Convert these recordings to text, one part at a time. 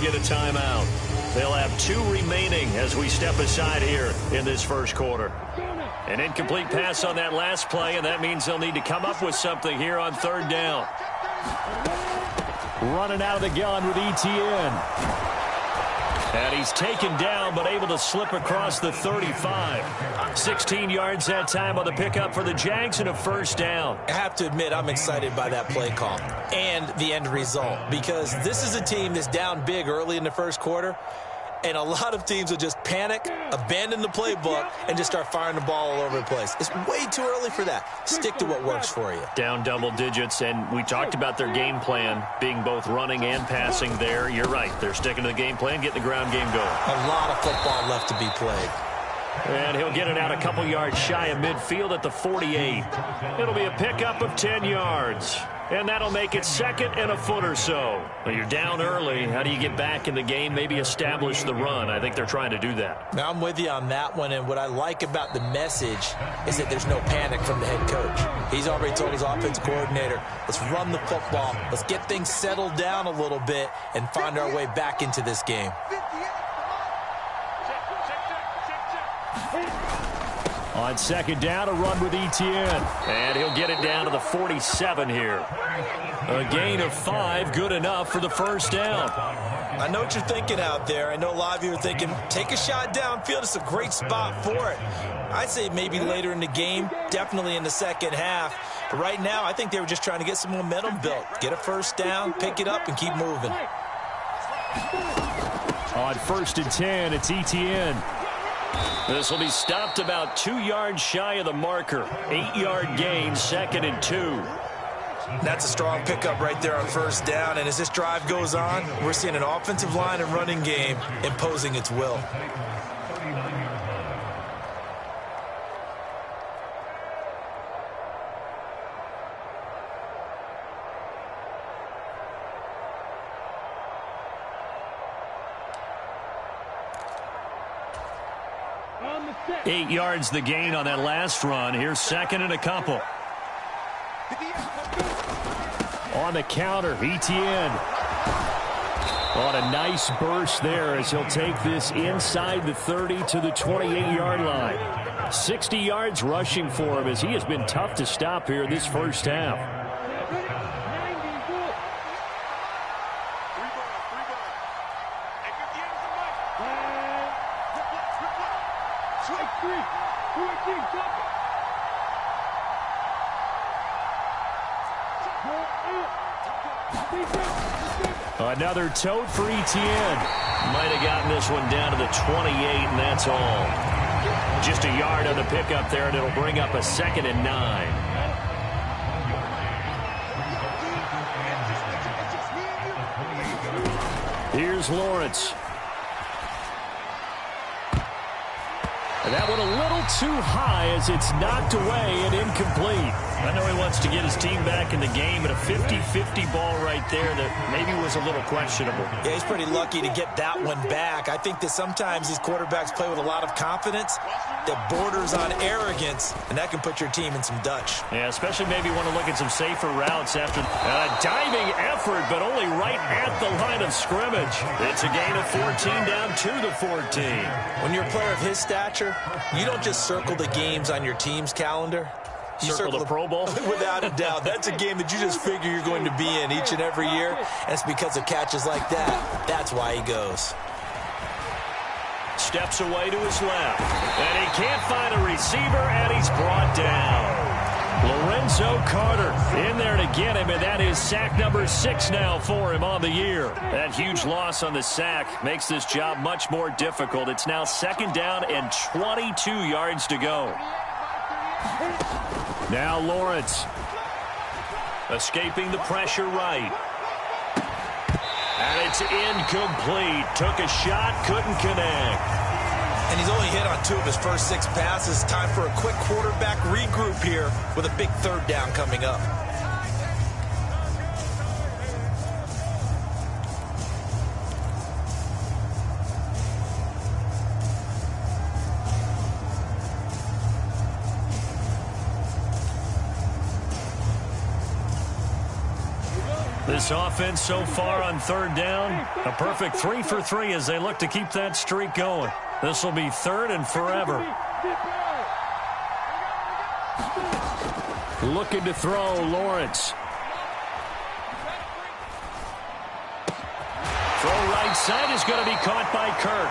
get a timeout. They'll have 2 remaining as we step aside here in this first quarter. An incomplete pass on that last play, and that means they'll need to come up with something here on 3rd down. Running out of the gun with ETN. And he's taken down, but able to slip across the 35. 16 yards that time on the pickup for the Jags and a 1st down. I have to admit, I'm excited by that play call and the end result, because this is a team that's down big early in the first quarter, and a lot of teams will just panic, abandon the playbook, and just start firing the ball all over the place. It's way too early for that. Stick to what works for you. Down double digits, and we talked about their game plan being both running and passing there. You're right. They're sticking to the game plan, getting the ground game going. A lot of football left to be played. And he'll get it out a couple yards shy of midfield at the 48. It'll be a pickup of 10 yards. And that'll make it 2nd and a foot or so. Well, you're down early. How do you get back in the game? Maybe establish the run. I think they're trying to do that. Now, I'm with you on that one, and what I like about the message is that there's no panic from the head coach. He's already told his offensive coordinator, let's run the football, let's get things settled down a little bit and find our way back into this game. On 2nd down, a run with ETN. And he'll get it down to the 47 here. A gain of 5, good enough for the 1st down. I know what you're thinking out there. I know a lot of you are thinking, take a shot downfield. It's a great spot for it. I'd say maybe later in the game, definitely in the second half. But right now, I think they were just trying to get some momentum built. Get a 1st down, pick it up, and keep moving. On 1st and 10, it's ETN. This will be stopped about 2 yards shy of the marker. 8-yard gain, 2nd and 2. That's a strong pickup right there on 1st down. And as this drive goes on, we're seeing an offensive line and running game imposing its will. Eight yards the gain on that last run. Here's 2nd and a couple. On the counter, ETN. On a nice burst there as he'll take this inside the 30 to the 28-yard line. 60 yards rushing for him as he has been tough to stop here in this first half. Another tote for ETN. Might have gotten this one down to the 28, and that's all. Just a yard on the pickup there, and it'll bring up a 2nd and 9. Here's Lawrence. And that one a little too high as it's knocked away and incomplete. I know he wants to get his team back in the game, but a 50-50 ball right there that maybe was a little questionable. Yeah, he's pretty lucky to get that one back. I think that sometimes these quarterbacks play with a lot of confidence that borders on arrogance, and that can put your team in some Dutch. Yeah, especially maybe want to look at some safer routes after a diving effort, but only right at the line of scrimmage. It's a gain of 14 down to the 14. When you're a player of his stature, you don't just circle the games on your team's calendar. You circle the Pro Bowl? Without a doubt. That's a game that you just figure you're going to be in each and every year, and it's because of catches like that. That's why he goes. Steps away to his left, and he can't find a receiver, and he's brought down. Lorenzo Carter in there to get him, and that is sack number 6 now for him on the year. That huge loss on the sack makes this job much more difficult. It's now 2nd down and 22 yards to go. Now Lawrence escaping the pressure right. And it's incomplete. Took a shot, couldn't connect. And he's only hit on 2 of his first 6 passes. Time for a quick quarterback regroup here with a big 3rd down coming up. this offense so far on third down? A perfect 3 for 3 as they look to keep that streak going. This will be third and forever. Looking to throw, Lawrence. Throw right side is going to be caught by Kirk.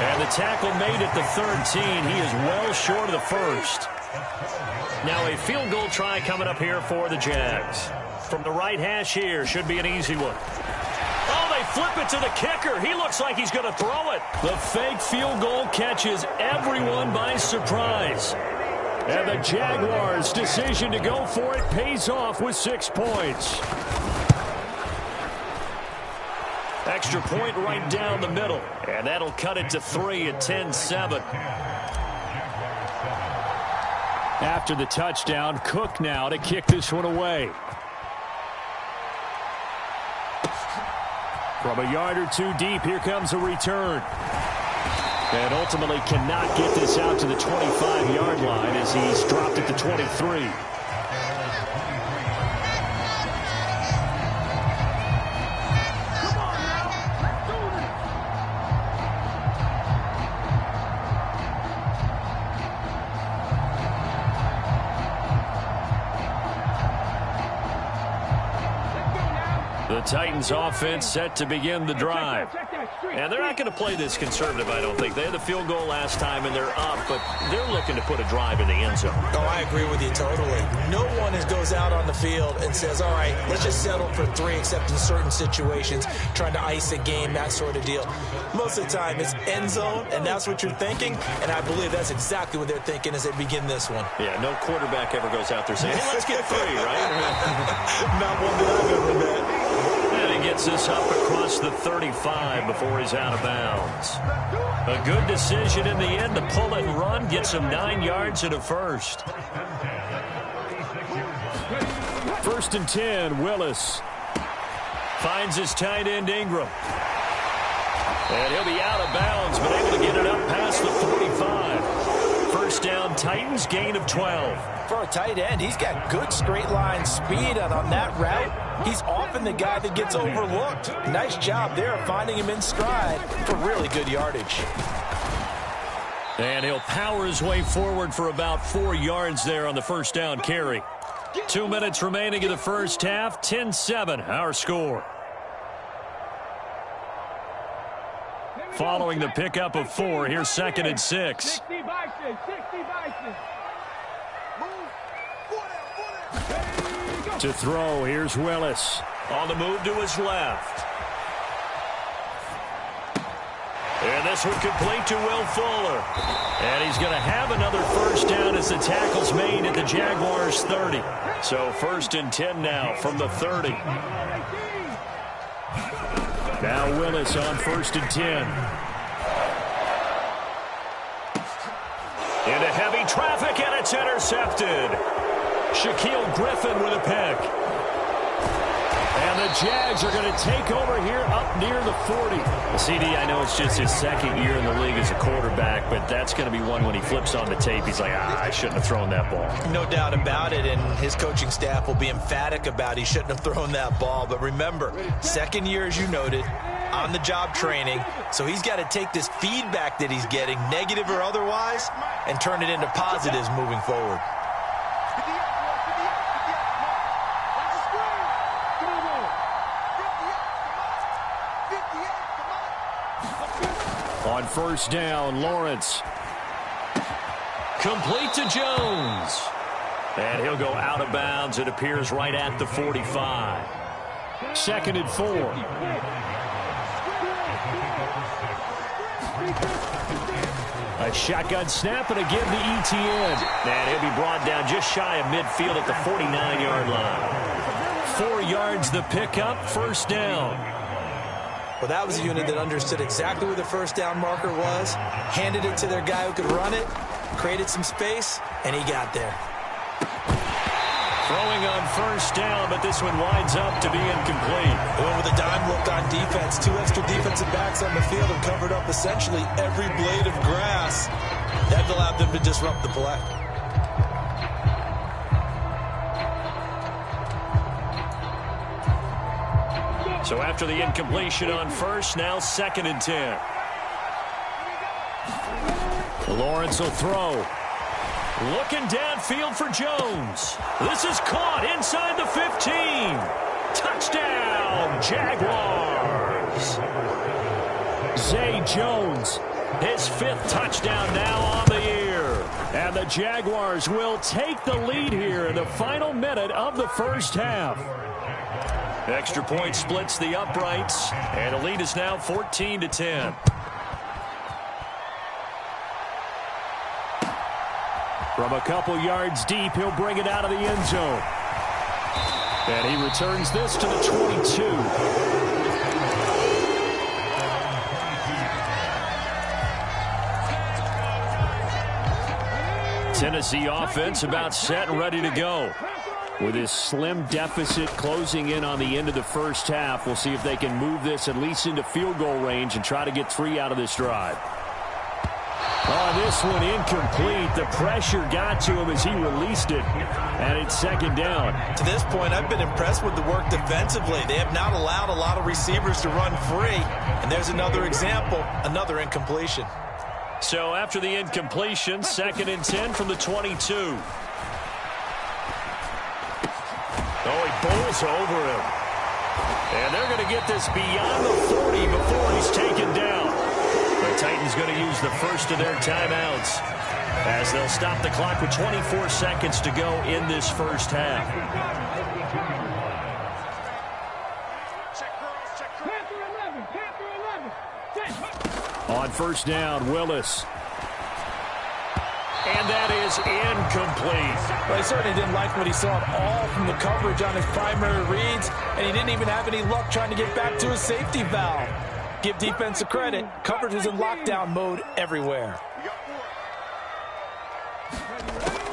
And the tackle made at the 13. He is well short of the first. Now a field goal try coming up here for the Jags. From the right hash here, should be an easy one. Oh, they flip it to the kicker. He looks like he's going to throw it. The fake field goal catches everyone by surprise. And the Jaguars' decision to go for it pays off with 6 points. Extra point right down the middle. And that'll cut it to 3 at 10-7. After the touchdown, Cook now to kick this one away. From a yard or two deep, here comes a return. And ultimately cannot get this out to the 25-yard line as he's dropped at the 23. The Titans offense set to begin the drive. And they're not going to play this conservative, I don't think. They had the field goal last time, and they're up, but they're looking to put a drive in the end zone. Oh, I agree with you totally. No one goes out on the field and says, all right, let's just settle for 3, except in certain situations, trying to ice a game, that sort of deal. Most of the time, it's end zone, and that's what you're thinking, and I believe that's exactly what they're thinking as they begin this one. Yeah, no quarterback ever goes out there saying, hey, let's get 3, right? Not one that I've ever met. And he gets this up across the 35 before he's out of bounds. A good decision in the end to pull and run, gets him 9 yards and a first. 1st and 10, Willis. Finds his tight end, Ingram. And he'll be out of bounds, but able to get it up past the 45. First down, Titans, gain of 12. For a tight end, he's got good straight line speed, and on that route, he's often the guy that gets overlooked. Nice job there of finding him in stride for really good yardage. And he'll power his way forward for about 4 yards there on the first down carry. 2 minutes remaining in the first half, 10-7, our score. Following the pickup of 4, here's 2nd and 6. To throw, here's Willis. On the move to his left. And this one complete to Will Fuller. And he's going to have another first down as the tackle's made at the Jaguars' 30. So 1st and 10 now from the 30. Now Willis on 1st and 10. Into heavy traffic, and it's intercepted. Shaquille Griffin with a pick. And the Jags are going to take over here up near the 40. CD, I know it's just his 2nd year in the league as a quarterback, but that's going to be one when he flips on the tape. He's like, I shouldn't have thrown that ball. No doubt about it, and his coaching staff will be emphatic about he shouldn't have thrown that ball. But remember, 2nd year, as you noted, on-the-job training, so he's got to take this feedback that he's getting, negative or otherwise, and turn it into positives moving forward. On first down, Lawrence. Complete to Jones. And he'll go out of bounds. It appears right at the 45. 2nd and 4. A shotgun snap, and again the ETN. And he'll be brought down just shy of midfield at the 49-yard line. 4 yards the pickup, first down. Well, that was a unit that understood exactly where the first down marker was, handed it to their guy who could run it, created some space, and he got there. Throwing on first down, but this one winds up to be incomplete. Well, with a dime look on defense, 2 extra defensive backs on the field and covered up essentially every blade of grass. That allowed them to disrupt the play. So after the incompletion on first, now 2nd and 10. Lawrence will throw. Looking downfield for Jones. This is caught inside the 15. Touchdown, Jaguars. Zay Jones, his 5th touchdown now on the year. And the Jaguars will take the lead here in the final minute of the first half. Extra point splits the uprights, and the lead is now 14-10. From a couple yards deep, he'll bring it out of the end zone. And he returns this to the 22. Tennessee offense about set and ready to go. With this slim deficit closing in on the end of the first half, we'll see if they can move this at least into field goal range and try to get 3 out of this drive. Oh, this one incomplete. The pressure got to him as he released it. And it's 2nd down. To this point, I've been impressed with the work defensively. They have not allowed a lot of receivers to run free. And there's another example, another incompletion. So after the incompletion, 2nd and 10 from the 22. Oh, he bowls over him. And they're going to get this beyond the 40 before he's taken down. The Titans going to use the first of their timeouts as they'll stop the clock with 24 seconds to go in this first half. On first down, Willis. And that is incomplete. Well, he certainly didn't like what he saw at all from the coverage on his primary reads, and he didn't even have any luck trying to get back to his safety valve. Give defense a credit. Coverage was in lockdown mode everywhere.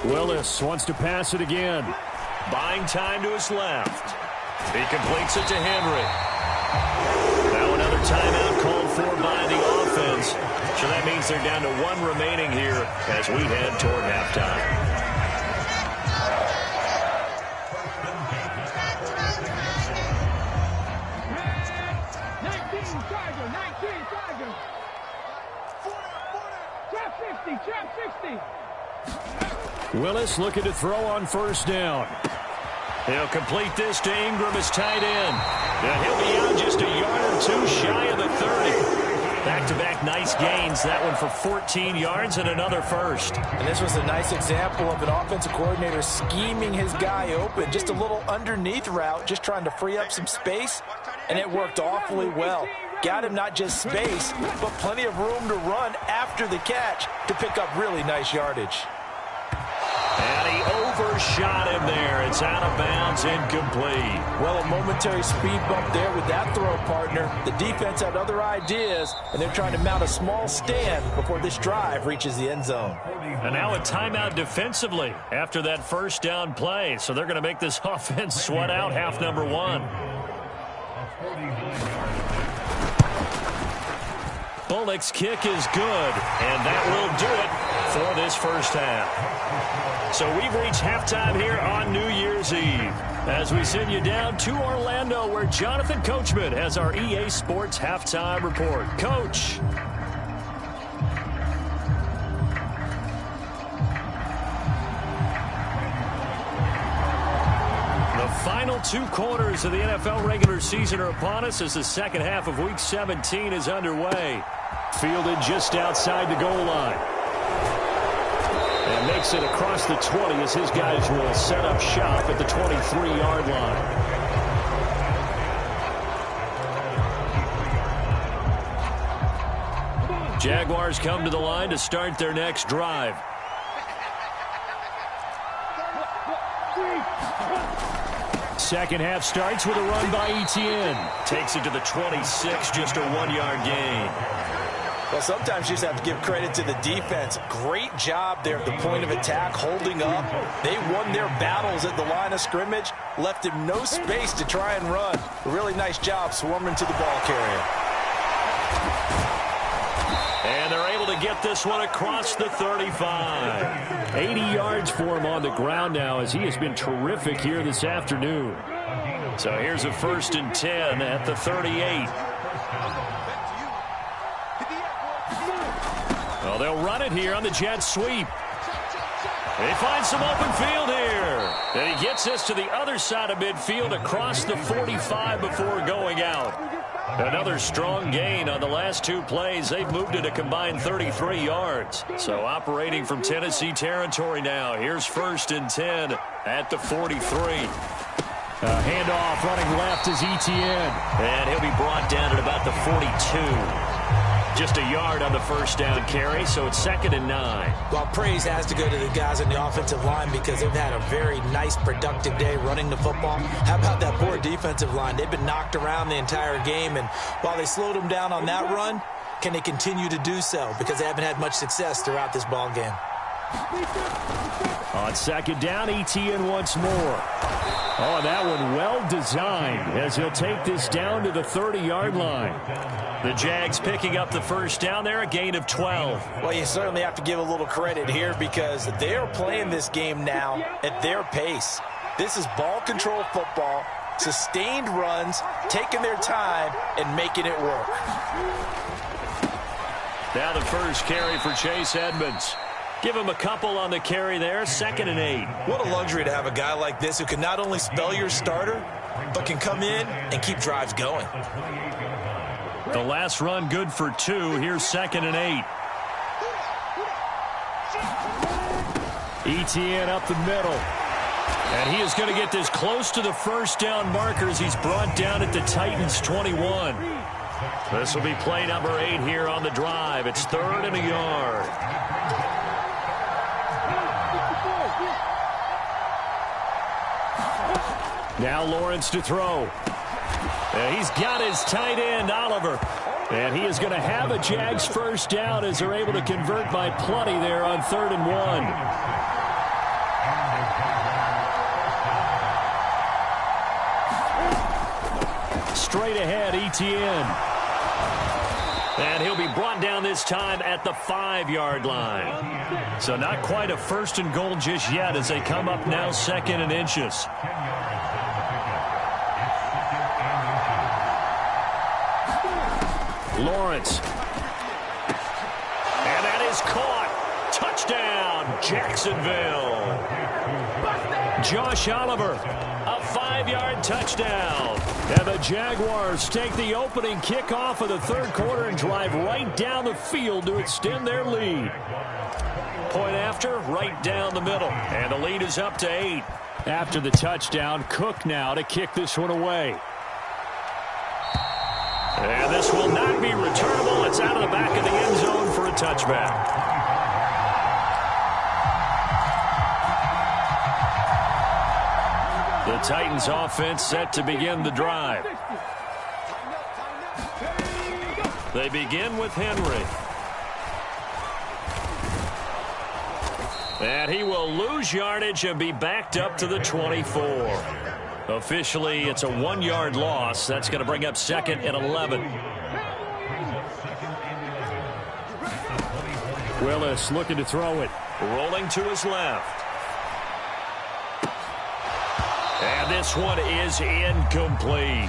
Willis wants to pass it again. Buying time to his left. He completes it to Henry. Now another timeout called for by the offense. So that means they're down to 1 remaining here as we head toward halftime. Willis looking to throw on first down. He'll complete this to Ingram as tight end. And he'll be out just a yard or 2 shy of the 30. Back-to-back nice gains. That one for 14 yards and another first. And this was a nice example of an offensive coordinator scheming his guy open. Just a little underneath route, just trying to free up some space. And it worked awfully well. Got him not just space, but plenty of room to run after the catch to pick up really nice yardage. And he overshot him there. It's out of bounds, incomplete. Well, a momentary speed bump there with that throw, partner. The defense had other ideas, and they're trying to mount a small stand before this drive reaches the end zone. And now a timeout defensively after that first down play. So they're going to make this offense sweat out half number 1. Bullock's kick is good, and that will do it for this first half. So we've reached halftime here on New Year's Eve as we send you down to Orlando where Jonathan Coachman has our EA Sports halftime report. Coach. The final 2 quarters of the NFL regular season are upon us as the second half of Week 17 is underway. Fielded just outside the goal line. And makes it across the 20 as his guys will set up shop at the 23-yard line. Jaguars come to the line to start their next drive. Second half starts with a run by Etienne. Takes it to the 26, just a 1-yard gain. Well, sometimes you just have to give credit to the defense. Great job there at the point of attack, holding up. They won their battles at the line of scrimmage, left him no space to try and run. A really nice job swarming to the ball carrier. And they're able to get this one across the 35. 80 yards for him on the ground now as he has been terrific here this afternoon. So here's a 1st and 10 at the 38. Well, they'll run it here on the jet sweep. They find some open field here. And he gets this to the other side of midfield across the 45 before going out. Another strong gain on the last 2 plays. They've moved it a combined 33 yards. So operating from Tennessee territory now. Here's 1st and 10 at the 43. Handoff running left is Etienne. And he'll be brought down at about the 42. Just a yard on the 1st down carry, so it's 2nd and 9. Well, praise has to go to the guys on the offensive line because they've had a very nice, productive day running the football. How about that poor defensive line? They've been knocked around the entire game, and while they slowed them down on that run, can they continue to do so? Because they haven't had much success throughout this ball game. On 2nd down, Etienne once more. Oh, that one well designed as he'll take this down to the 30-yard line. The Jags picking up the 1st down there, a gain of 12. Well, you certainly have to give a little credit here because they're playing this game now at their pace. This is ball control football, sustained runs, taking their time, and making it work. Now the 1st carry for Chase Edmonds. Give him a couple on the carry there, 2nd and 8. What a luxury to have a guy like this who can not only spell your starter, but can come in and keep drives going. The last run good for 2. Here's 2nd and 8. Etienne up the middle. And he is going to get this close to the 1st down markers. He's brought down at the Titans' 21. This will be play number 8 here on the drive. It's 3rd and a yard. Now Lawrence to throw. He's got his tight end, Oliver. And he is going to have a Jags 1st down as they're able to convert by plenty there on 3rd and 1. Straight ahead, Etienne. And he'll be brought down this time at the 5-yard line. So not quite a 1st and goal just yet as they come up now 2nd and inches. Lawrence. And that is caught. Touchdown, Jacksonville. Josh Oliver, a 5-yard touchdown. And the Jaguars take the opening kickoff of the 3rd quarter and drive right down the field to extend their lead. Point after, right down the middle. And the lead is up to 8. After the touchdown, Cook now to kick this one away. And this will not be returnable. It's out of the back of the end zone for a touchback. The Titans offense set to begin the drive. They begin with Henry. And he will lose yardage and be backed up to the 24. Officially, it's a 1-yard loss. That's going to bring up 2nd and 11. Willis looking to throw it. Rolling to his left. And this one is incomplete.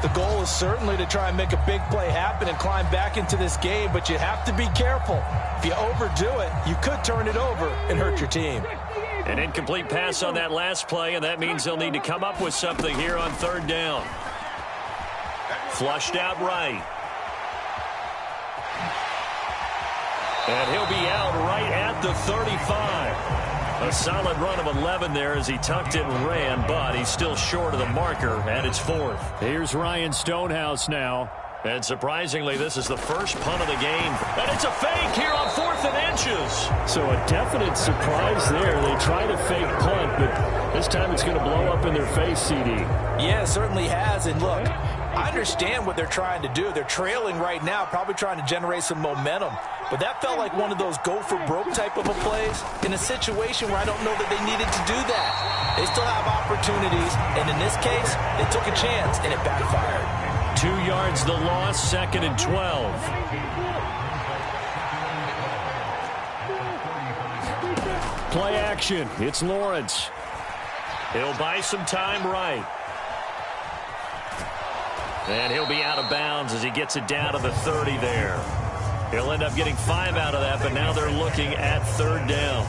The goal is certainly to try and make a big play happen and climb back into this game, but you have to be careful. If you overdo it, you could turn it over and hurt your team. An incomplete pass on that last play, and that means they'll need to come up with something here on 3rd down. Flushed out right. And he'll be out right at the 35. A solid run of 11 there as he tucked it and ran, but he's still short of the marker, and it's 4th. Here's Ryan Stonehouse now. And surprisingly, this is the first punt of the game. And it's a fake here on 4th and inches. So a definite surprise there. They try to fake punt, but this time it's going to blow up in their face, CD. Yeah, it certainly has. And look, I understand what they're trying to do. They're trailing right now, probably trying to generate some momentum. But that felt like one of those go-for-broke type of a plays in a situation where I don't know that they needed to do that. They still have opportunities, and in this case, they took a chance, and it backfired. 2 yards the loss, 2nd and 12. Play action. It's Lawrence. He'll buy some time right. And he'll be out of bounds as he gets it down to the 30 there. He'll end up getting 5 out of that, but now they're looking at 3rd down.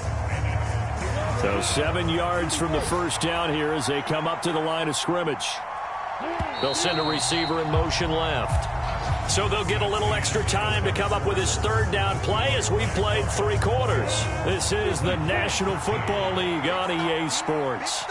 So 7 yards from the first down here as they come up to the line of scrimmage. They'll send a receiver in motion left. So they'll get a little extra time to come up with his 3rd down play as we played 3 quarters. This is the National Football League on EA Sports.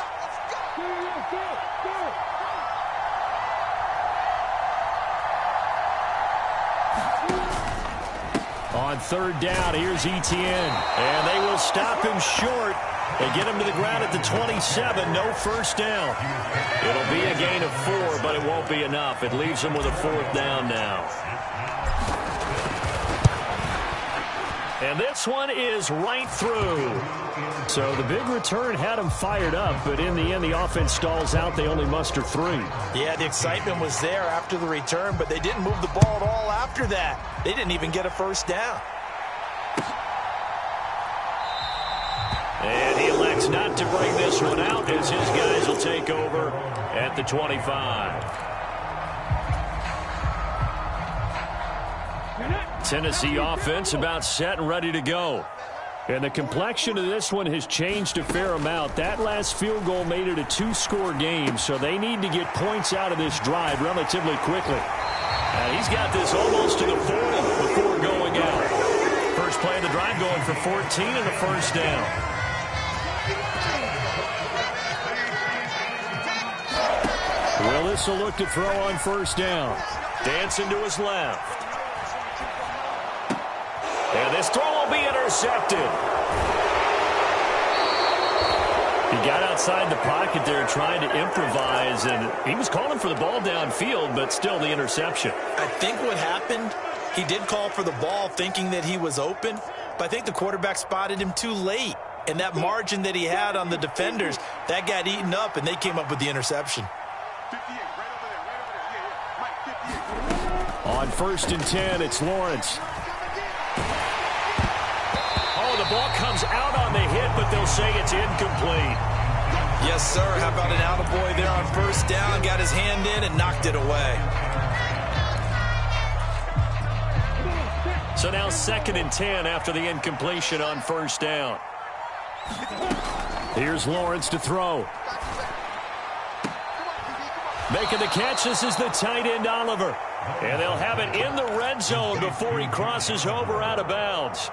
On 3rd down, here's Etienne. And they will stop him short. They get him to the ground at the 27. No first down. It'll be a gain of 4, but it won't be enough. It leaves them with a 4th down now. And this one is right through. So the big return had them fired up, but in the end, the offense stalls out. They only muster 3. Yeah, the excitement was there after the return, but they didn't move the ball at all after that. They didn't even get a first down. And he elects not to bring this one out as his guys will take over at the 25. Tennessee offense about set and ready to go. And the complexion of this one has changed a fair amount. That last field goal made it a 2-score game, so they need to get points out of this drive relatively quickly. And he's got this almost to the 40 before going out. First play of the drive going for 14 and a first down. Willis will look to throw on first down. Dancing to his left. And this throw will be intercepted. He got outside the pocket there trying to improvise, and he was calling for the ball downfield, but still the interception. I think what happened, he did call for the ball thinking that he was open, but I think the quarterback spotted him too late. And that margin that he had on the defenders, that got eaten up, and they came up with the interception. On 1st and 10, it's Lawrence. Oh, the ball comes out on the hit, but they'll say it's incomplete. Yes, sir. How about an attaboy there on first down? Got his hand in and knocked it away. So now 2nd and 10 after the incompletion on first down. Here's Lawrence to throw. Making the catch, this is the tight end Oliver. And they'll have it in the red zone before he crosses over out of bounds.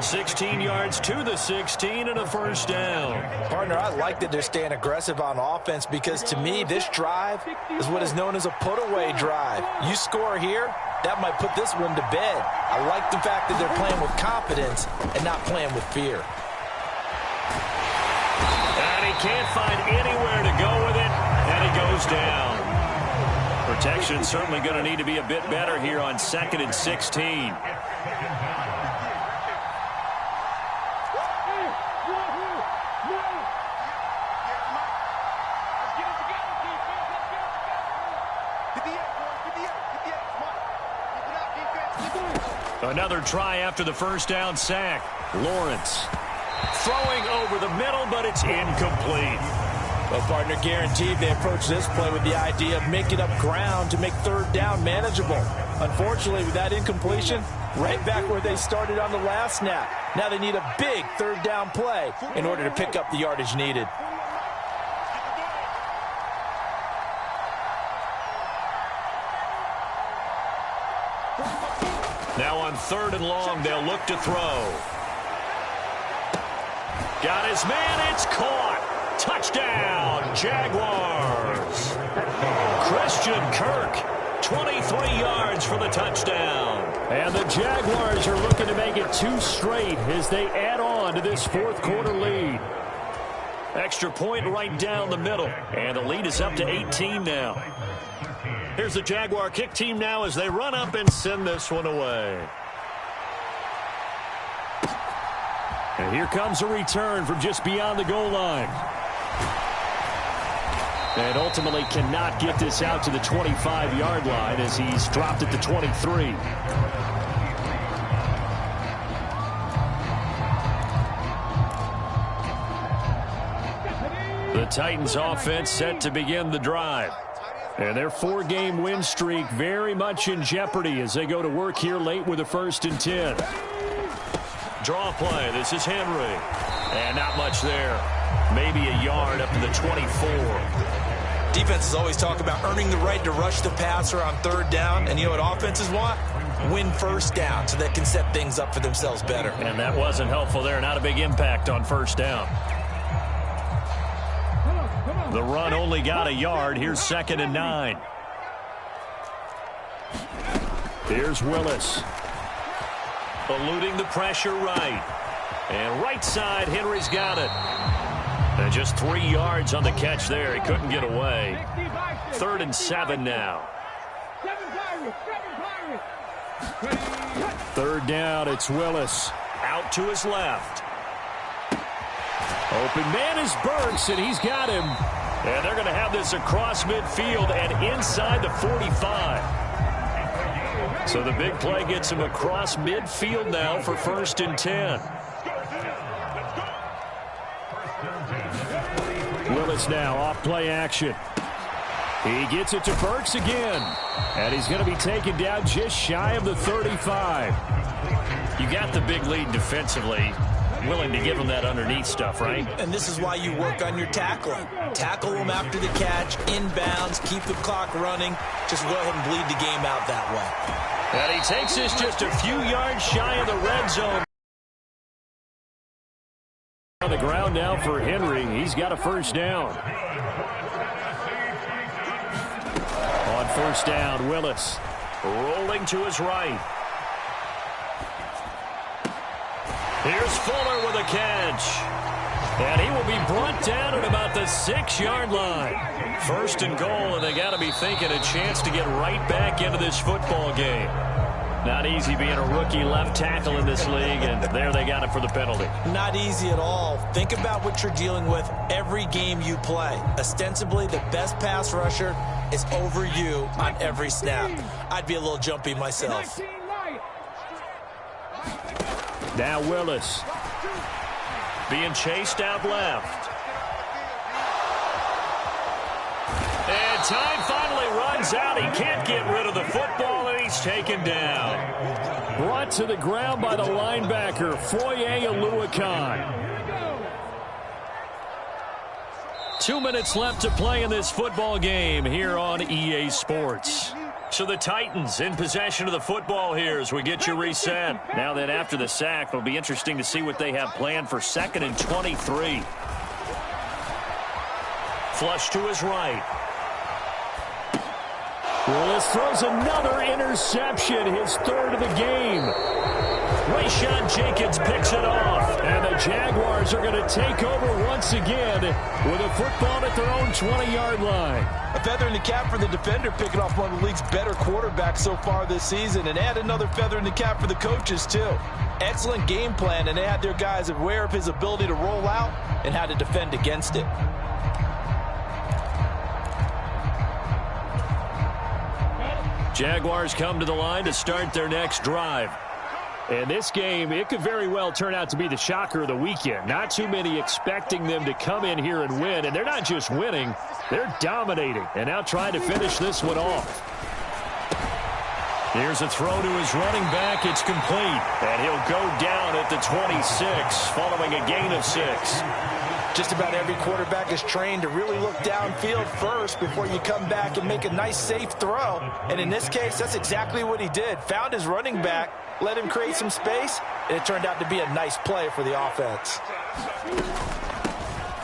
16 yards to the 16 and a first down. Partner, I like that they're staying aggressive on offense because to me, this drive is what is known as a put-away drive. You score here, that might put this one to bed. I like the fact that they're playing with confidence and not playing with fear. And he can't find anywhere to go with it, and he goes down. Protection certainly going to need to be a bit better here on 2nd and 16. Another try after the first down sack. Lawrence throwing over the middle, but it's incomplete. Well, partner, guaranteed they approach this play with the idea of making up ground to make 3rd down manageable. Unfortunately, with that incompletion, right back where they started on the last snap. Now they need a big 3rd down play in order to pick up the yardage needed. Now on 3rd and long, they'll look to throw. Got his man, it's caught. Touchdown, Jaguars. Christian Kirk, 23 yards for the touchdown. And the Jaguars are looking to make it 2 straight as they add on to this 4th quarter lead. Extra point right down the middle, and the lead is up to 18 now. Here's the Jaguar kick team now as they run up and send this one away. And here comes a return from just beyond the goal line. And ultimately cannot get this out to the 25-yard line as he's dropped at the 23. The Titans offense set to begin the drive. And their 4-game win streak very much in jeopardy as they go to work here late with a 1st and 10. Draw play. This is Henry. And not much there. Maybe a yard up to the 24. Defenses always talk about earning the right to rush the passer on 3rd down. And you know what offenses want? Win 1st down so they can set things up for themselves better. And that wasn't helpful there. Not a big impact on 1st down. The run only got a yard. Here's 2nd and 9. Here's Willis. Eluding the pressure right. And right side, Henry's got it. And just 3 yards on the catch there. He couldn't get away. 3rd and 7 now. 3rd down, it's Willis. Out to his left. Open man is Burks, and he's got him. And they're going to have this across midfield and inside the 45. So the big play gets him across midfield now for 1st and 10. Willis now off play action. He gets it to Burks again. And he's going to be taken down just shy of the 35. You got the big lead defensively. Willing to give him that underneath stuff, right? And this is why you work on your tackling. Tackle them after the catch, inbounds, keep the clock running. Just go ahead and bleed the game out that way. And he takes this just a few yards shy of the red zone. On the ground now for Henry. He's got a 1st down. On 1st down, Willis. Rolling to his right. Here's Fuller with a catch. And he will be brought down at about the 6-yard line. 1st and goal, and they got to be thinking a chance to get right back into this football game. Not easy being a rookie left tackle in this league, and there they got it for the penalty. Not easy at all. Think about what you're dealing with every game you play. Ostensibly, the best pass rusher is over you on every snap. I'd be a little jumpy myself. Now Willis. Being chased out left. And time finally runs out. He can't get rid of the football, and he's taken down. Brought to the ground by the linebacker, Foye Oluwakan. 2 minutes left to play in this football game here on EA Sports. So the Titans in possession of the football here as we get you reset. Now then, after the sack, it'll be interesting to see what they have planned for 2nd and 23. Flush to his right. Willis throws another interception, his 3rd of the game. Rayshawn Jenkins picks it off. And the Jaguars are going to take over once again with a football at their own 20-yard line. A feather in the cap for the defender, picking off one of the league's better quarterbacks so far this season. And add another feather in the cap for the coaches, too. Excellent game plan, and they had their guys aware of his ability to roll out and how to defend against it. Jaguars come to the line to start their next drive. And this game, it could very well turn out to be the shocker of the weekend. Not too many expecting them to come in here and win. And they're not just winning, they're dominating. And now trying to finish this one off. Here's a throw to his running back. It's complete. And he'll go down at the 26 following a gain of 6. Just about every quarterback is trained to really look downfield first before you come back and make a nice, safe throw. And in this case, that's exactly what he did. Found his running back, let him create some space, and it turned out to be a nice play for the offense.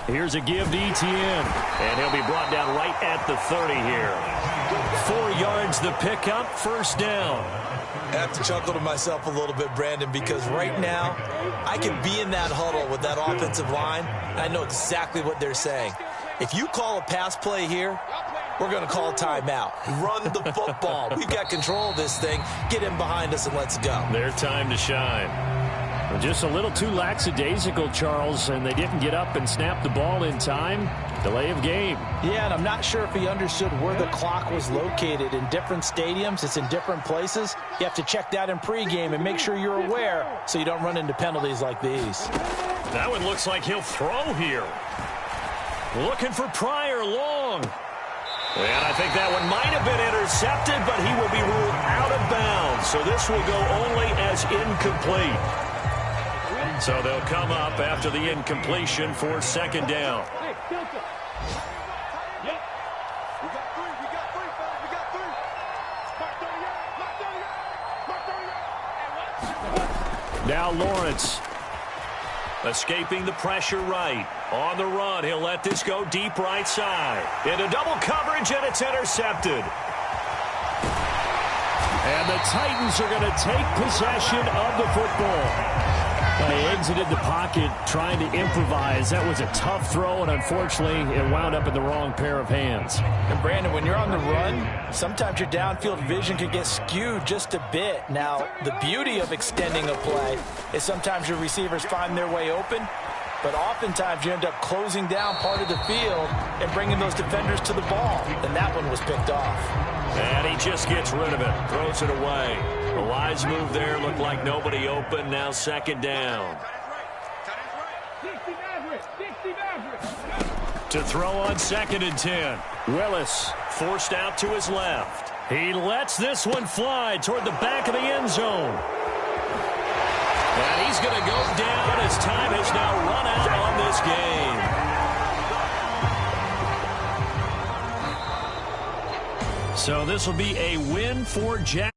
Here's a give to Etienne. And he'll be brought down right at the 30 here. 4 yards the pickup, 1st down. I have to chuckle to myself a little bit, Brandon, because right now I can be in that huddle with that offensive line, and I know exactly what they're saying. If you call a pass play here, we're going to call a timeout. Run the football. We've got control of this thing. Get in behind us and let's go. Their time to shine. Just a little too lackadaisical, Charles, and they didn't get up and snap the ball in time. Delay of game. Yeah, and I'm not sure if he understood where the clock was located. In different stadiums, it's in different places. You have to check that in pregame and make sure you're aware so you don't run into penalties like these. That one looks like he'll throw here. Looking for Pryor long. And I think that one might have been intercepted, but he will be ruled out of bounds. So this will go only as incomplete. So they'll come up after the incompletion for second down. Now Lawrence escaping the pressure right. On the run, he'll let this go deep right side. Into double coverage, and it's intercepted. And the Titans are going to take possession of the football. They exited the pocket trying to improvise. That was a tough throw, and unfortunately, it wound up in the wrong pair of hands. And Brandon, when you're on the run, sometimes your downfield vision can get skewed just a bit. Now, the beauty of extending a play is sometimes your receivers find their way open, but oftentimes you end up closing down part of the field and bringing those defenders to the ball. And that one was picked off. And he just gets rid of it, throws it away. The wise move there, looked like nobody open. Now second down. To throw on 2nd and 10. Willis forced out to his left. He lets this one fly toward the back of the end zone. And he's going to go down as time has now run out on this game. So this will be a win for Jags.